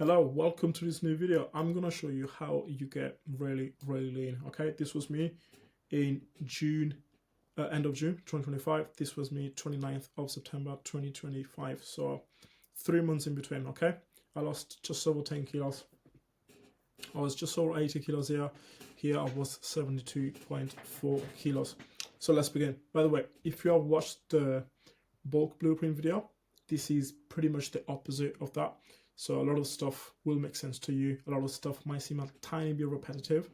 Hello, welcome to this new video. I'm gonna show you how you get really lean. Okay, this was me in June, end of June 2025. This was me 29th of September 2025. So 3 months in between. Okay, I lost just over 10 kilos. I was just over 80 kilos here. Here I was 72.4 kilos. So let's begin. By the way, if you have watched the bulk blueprint video, this is pretty much the opposite of that. So a lot of stuff will make sense to you. A lot of stuff might seem a tiny bit repetitive.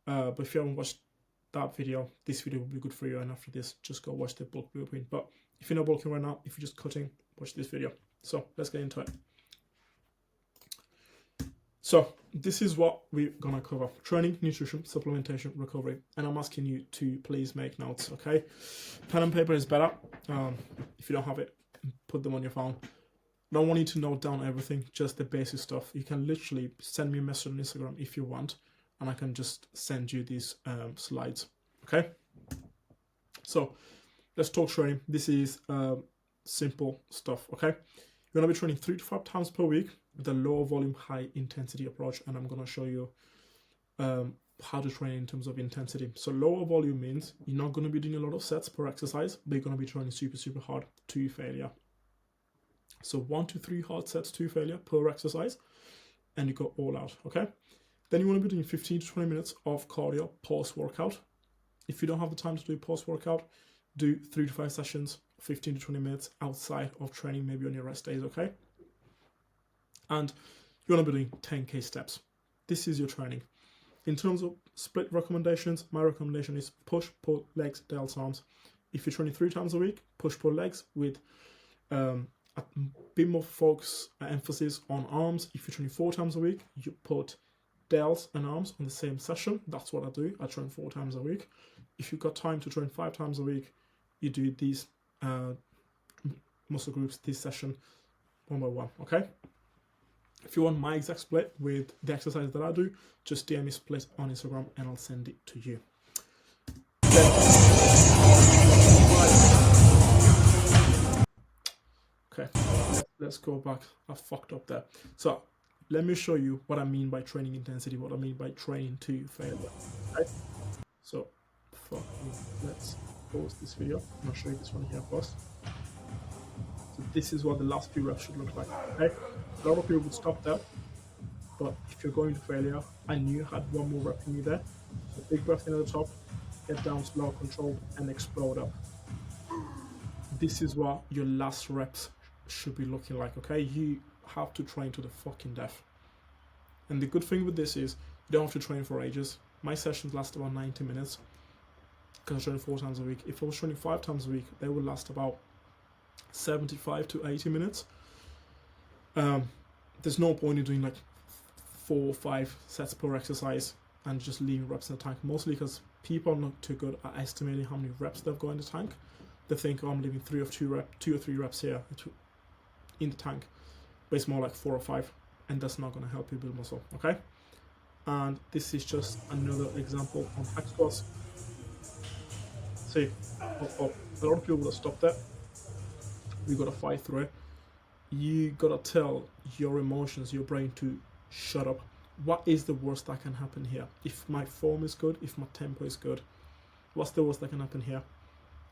But if you haven't watched that video, this video will be good for you. And after this, just go watch the bulk blueprint. But if you're not bulking right now, if you're just cutting, watch this video. So let's get into it. So this is what we're gonna cover: training, nutrition, supplementation, recovery. And I'm asking you to please make notes, okay? Pen and paper is better. If you don't have it, put them on your phone. I don't want you to note down everything, just the basic stuff. You can literally send me a message on Instagram if you want, and I can just send you these slides, okay? So let's talk training. This is simple stuff, okay? You're gonna be training 3 to 5 times per week with a low volume, high intensity approach, and I'm gonna show you how to train in terms of intensity. So lower volume means you're not gonna be doing a lot of sets per exercise, but you're gonna be training super hard to failure. So 1 to 3 hard sets to failure per exercise, and you go all out, okay? Then you want to be doing 15 to 20 minutes of cardio post-workout. If you don't have the time to do post-workout, do 3 to 5 sessions, 15 to 20 minutes outside of training, maybe on your rest days, okay? And you want to be doing 10K steps. This is your training. In terms of split recommendations, my recommendation is push, pull, legs, delts, arms. If you're training 3 times a week, push, pull, legs with a bit more focus, emphasis on arms. If you're training 4 times a week, you put delts and arms on the same session. That's what I do. I train 4 times a week. If you've got time to train 5 times a week, you do these muscle groups, this session, one by one, okay? If you want my exact split with the exercise that I do, just DM me split on Instagram and I'll send it to you. Okay, let's go back. I fucked up there. So let me show you what I mean by training intensity, what I mean by training to failure. Okay? So let's pause this video. I'll show you this one here first. So this is what the last few reps should look like. Okay, a lot of people would stop there, but if you're going to failure, I knew you had one more rep in you there. So big breath in at the top, get down slow, controlled, and explode up. This is what your last reps should be looking like, okay? You have to train to the fucking death. And the good thing with this is you don't have to train for ages. My sessions last about 90 minutes because I train 4 times a week. If I was training 5 times a week, they would last about 75 to 80 minutes. There's no point in doing like 4 or 5 sets per exercise and just leaving reps in the tank, mostly because people are not too good at estimating how many reps they've got in the tank. They think, oh, I'm leaving 2 or 3 reps here in the tank, but it's more like 4 or 5, and that's not going to help you build muscle, okay? And this is just another example on hack squats. See, a lot of people will stop there. You got to fight through it. You got to tell your emotions, your brain to shut up. What is the worst that can happen here? If my form is good, if my tempo is good, what's the worst that can happen here?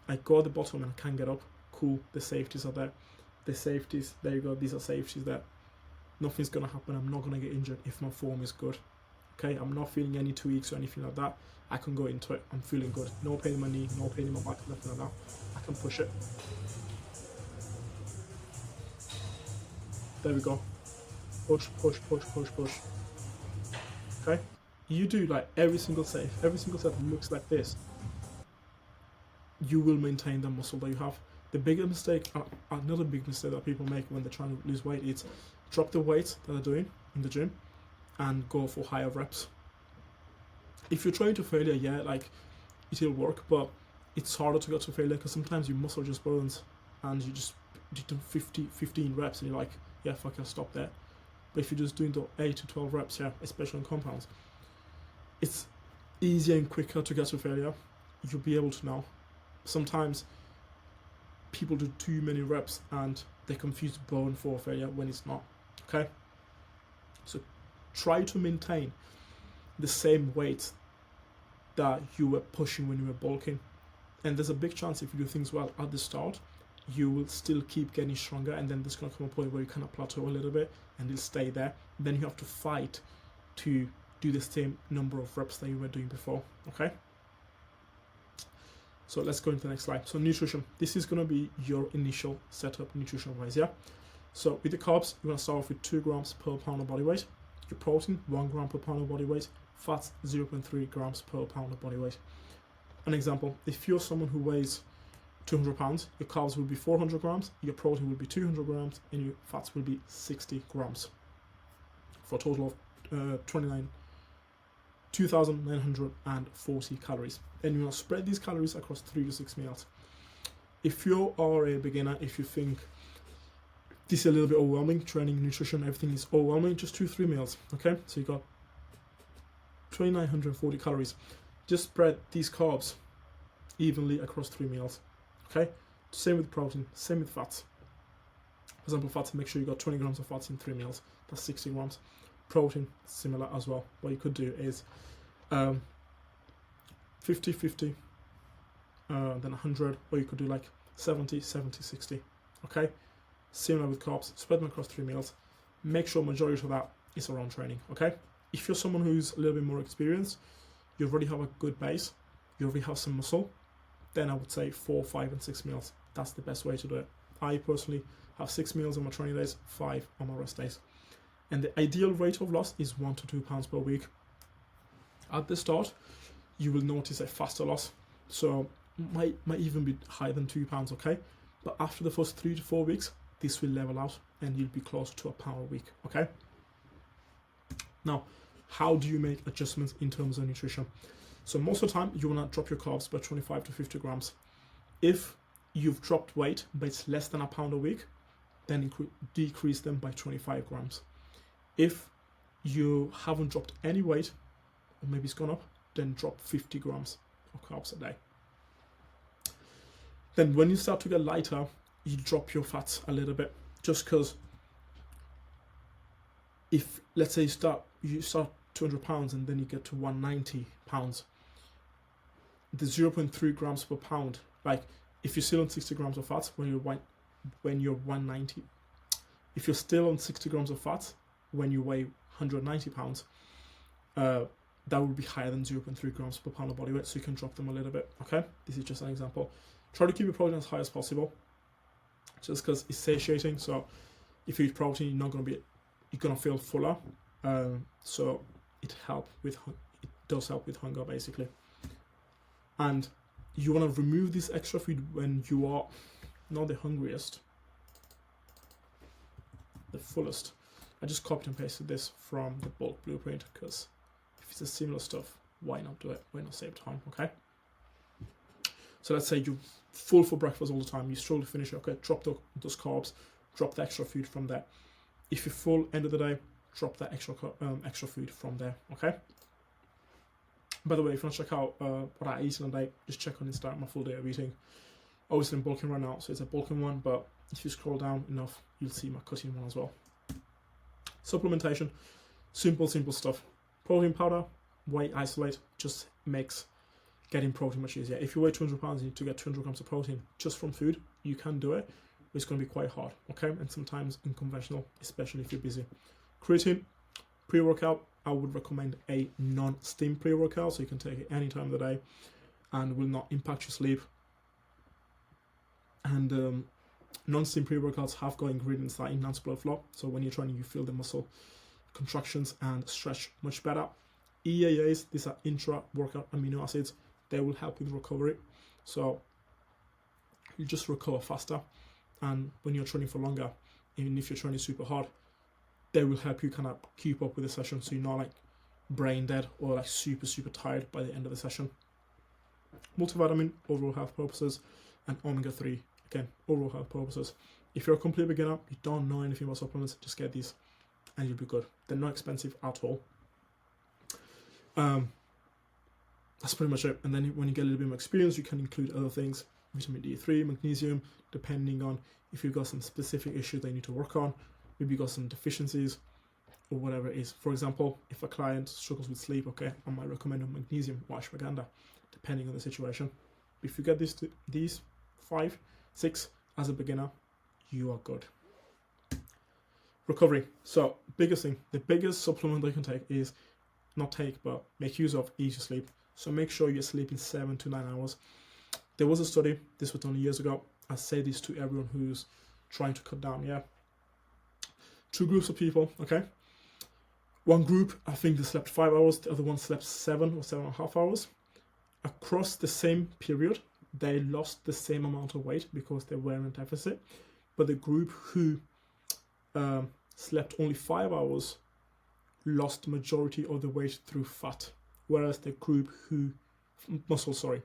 I go at the bottom and I can't get up. Cool, the safeties are there. The safeties, there you go, these are safeties there. Nothing's gonna happen, I'm not gonna get injured if my form is good. Okay, I'm not feeling any tweaks or anything like that. I can go into it, I'm feeling good. No pain in my knee, no pain in my back, nothing like that. I can push it. There we go. Push, push, push, push, push. Okay? You do like every single set looks like this. You will maintain the muscle that you have. The biggest mistake, another big mistake that people make when they're trying to lose weight is drop the weight that they're doing in the gym and go for higher reps. If you're trying to failure, yeah, like it'll work, but it's harder to get to failure because sometimes your muscle just burns and you do 15 reps and you're like, yeah, fuck, I'll stop there. But if you're just doing the 8 to 12 reps here, especially on compounds, it's easier and quicker to get to failure. You'll be able to now. Sometimes people do too many reps and they confuse burn for failure when it's not, okay? So try to maintain the same weight that you were pushing when you were bulking. And there's a big chance if you do things well at the start, you will still keep getting stronger, and then there's going to come a point where you kind of plateau a little bit and you'll stay there. Then you have to fight to do the same number of reps that you were doing before, okay? So let's go into the next slide. So nutrition, this is going to be your initial setup nutrition-wise, yeah? So with the carbs, you're going to start off with 2 grams per pound of body weight. Your protein, 1 gram per pound of body weight. Fats, 0.3 grams per pound of body weight. An example, if you're someone who weighs 200 pounds, your carbs will be 400 grams, your protein will be 200 grams, and your fats will be 60 grams for a total of 2,940 calories. And you want to spread these calories across 3 to 6 meals. If you are a beginner, if you think this is a little bit overwhelming, training, nutrition, everything is overwhelming, just 2-3 meals, okay? So you got 2,940 calories. Just spread these carbs evenly across 3 meals, okay? Same with protein, same with fats. For example, fats, make sure you got 20 grams of fats in 3 meals. That's 60 grams. Protein, similar as well. What you could do is 50-50, then 100, or you could do like 70-70-60, okay? Similar with carbs, spread them across 3 meals. Make sure majority of that is around training, okay? If you're someone who's a little bit more experienced, you already have a good base, you already have some muscle, then I would say 4, 5, and 6 meals. That's the best way to do it. I personally have 6 meals on my training days, 5 on my rest days. And the ideal rate of loss is 1 to 2 pounds per week. At the start, you will notice a faster loss. So might even be higher than 2 pounds, okay? But after the first 3 to 4 weeks, this will level out and you'll be closer to a pound a week, okay? Now, how do you make adjustments in terms of nutrition? So most of the time, you want to drop your carbs by 25 to 50 grams. If you've dropped weight, but it's less than a pound a week, then decrease them by 25 grams. If you haven't dropped any weight, or maybe it's gone up, then drop 50 grams of carbs a day. Then when you start to get lighter, you drop your fats a little bit, just because if, let's say you start 200 pounds and then you get to 190 pounds, the 0.3 grams per pound, like if you're still on 60 grams of fats when you're 190, if you're still on 60 grams of fats when you weigh 190 pounds, that would be higher than 0.3 grams per pound of body weight, so you can drop them a little bit, okay? This is just an example. Try to keep your protein as high as possible, just because it's satiating. So if you eat protein, you're gonna feel fuller. So it does help with hunger, basically. And you want to remove this extra food when you are not the hungriest, the fullest. I just copied and pasted this from the bulk blueprint, because if it's a similar stuff, why not do it? Why not save time, okay? So let's say you're full for breakfast all the time, you struggle to finish it, okay, drop those carbs, drop the extra food from there. If you're full end of the day, drop that extra food from there, okay? By the way, if you want to check out what I eat in a day, just check on Instagram, my full day of eating. Obviously I'm bulking right now, so it's a bulking one, but if you scroll down enough, you'll see my cutting one as well. Supplementation, simple stuff. Protein powder, whey isolate, just makes getting protein much easier. If you weigh 200 pounds, you need to get 200 grams of protein just from food. You can do it, but it's going to be quite hard, okay? And sometimes unconventional, especially if you're busy. Creatine, pre-workout, I would recommend a non-steam pre-workout, so you can take it any time of the day and will not impact your sleep. And non-steam pre-workouts have got ingredients that enhance blood flow, so when you're training, you feel the muscle contractions and stretch much better. EAAs, these are intra-workout amino acids. They will help with recovery, so you just recover faster. And when you're training for longer, even if you're training super hard, they will help you kind of keep up with the session, so you're not like brain dead or like super tired by the end of the session. Multivitamin, overall health purposes, and omega-3, again, overall health purposes. If you're a complete beginner, you don't know anything about supplements, just get these and you'll be good. They're not expensive at all. That's pretty much it. And then when you get a little bit more experience, you can include other things, vitamin D3, magnesium, depending on if you've got some specific issues that you need to work on. Maybe you've got some deficiencies. or whatever it is. For example, if a client struggles with sleep, okay, I might recommend a magnesium or ashwagandha, depending on the situation. If you get these 5, 6 as a beginner, you are good. Recovery. So biggest thing, the biggest supplement you can take is not take, but make use of, is your sleep. So make sure you're sleeping 7 to 9 hours. There was a study, this was done years ago. I say this to everyone who's trying to cut down, yeah. 2 groups of people, okay. One group, I think they slept 5 hours, the other one slept 7 or 7.5 hours. Across the same period, they lost the same amount of weight because they were in deficit. But the group who slept only 5 hours lost majority of the weight through fat, whereas the group who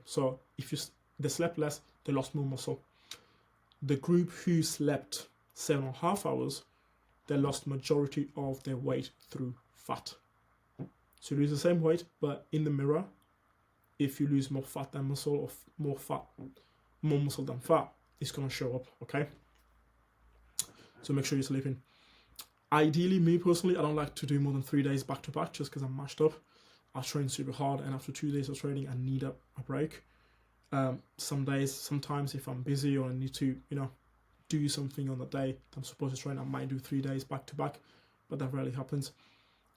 so if they slept less, they lost more muscle. The group who slept 7.5 hours, they lost majority of their weight through fat. So you lose the same weight, but in the mirror, if you lose more fat than muscle, or more muscle than fat, it's gonna show up, okay? So make sure you're sleeping. Ideally, me personally, I don't like to do more than 3 days back to back just because I'm mashed up. I train super hard, and after 2 days of training, I need a break. Sometimes if I'm busy or I need to, do something on the day I'm supposed to train, I might do 3 days back to back, but that rarely happens.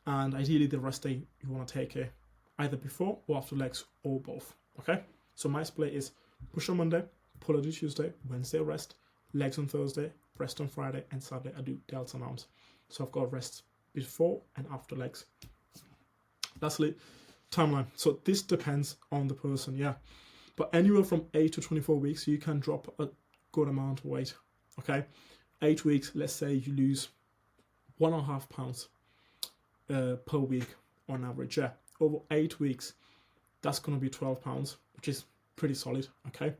And ideally, the rest day you want to take it either before or after legs, or both. Okay. So my split is push on Monday, pull on Tuesday, Wednesday rest, legs on Thursday, rest on Friday, and Saturday I do delts and arms. So I've got rest before and after legs. Lastly, timeline. So this depends on the person, yeah. But anywhere from 8 to 24 weeks, you can drop a good amount of weight. Okay, 8 weeks, let's say you lose 1.5 pounds per week on average. Yeah, over 8 weeks, that's going to be 12 pounds, which is pretty solid. Okay,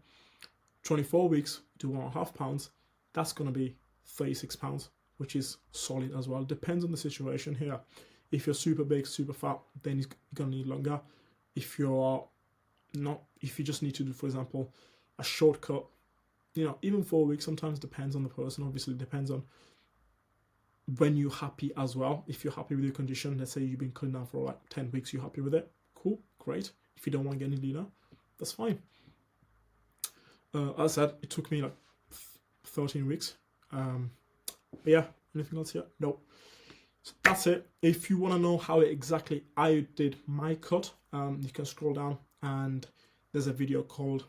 24 weeks to 1.5 pounds, that's going to be 36 pounds, which is solid as well. Depends on the situation here. If you're super big, super fat, then you're going to need longer. If you're not, if you just need to do, for example, a shortcut, even 4 weeks sometimes depends on the person. Obviously, it depends on when you're happy as well. If you're happy with your condition, let's say you've been cutting down for like 10 weeks, you're happy with it, cool, great. If you don't want to get any leaner, that's fine. As I said, it took me like 13 weeks. But yeah, anything else here? No. So that's it. If you want to know how exactly I did my cut, you can scroll down and there's a video called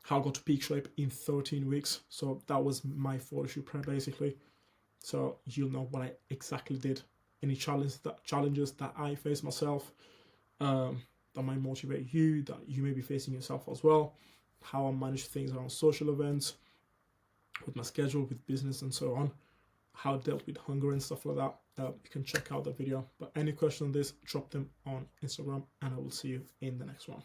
How I Got to Peak Shape in 13 Weeks. So that was my photo shoot prep basically. So you'll know what I exactly did. Any challenges that I face myself, that might motivate you, that you may be facing yourself as well. How I manage things around social events, with my schedule, with business and so on. How I dealt with hunger and stuff like that. You can check out that video. But any question on this, drop them on Instagram and I will see you in the next one.